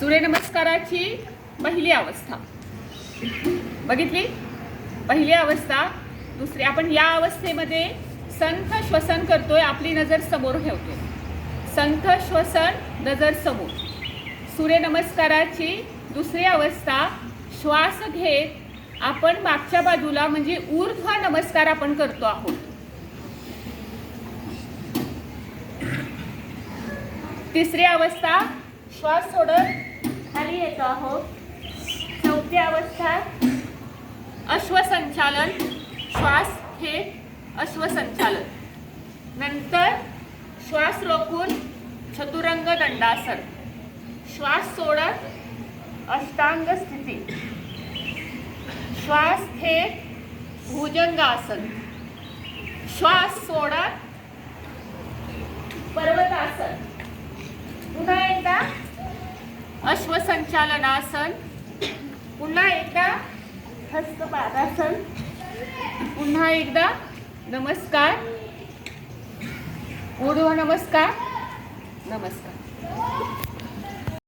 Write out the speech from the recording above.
सूर्यनमस्काराची पहिली अवस्था बघितली. पहिली अवस्था. दुसरी, आपण या अवस्थेमध्ये संथ श्वसन करतोय, आपली नजर समोर ठेवतोय. संथ श्वसन, नजर समोर. सूर्यनमस्काराची दुसरी अवस्था, श्वास घेत आपण मागच्या बाजूला म्हणजे ऊर्ध्व नमस्कार आपण करतो आहोत. तिसरी अवस्था, श्वास सोडत खाली येतो आहोत. चौथी अवस्था, अश्वसंचालन, श्वास घेत अश्वसंचालन. नंतर श्वास रोखून चतुरंग दंडासन. श्वास सोडत अष्टांग स्थिती. श्वास घेत भुजंगासन. श्वास सोडत पर्वतासन. पुन्हा एकदा अश्वसंचालनासन. पुन्हा एकदा हस्तपादासन. पुन्हा एकदा नमस्कार, ऊर्ध्व नमस्कार, नमस्कार.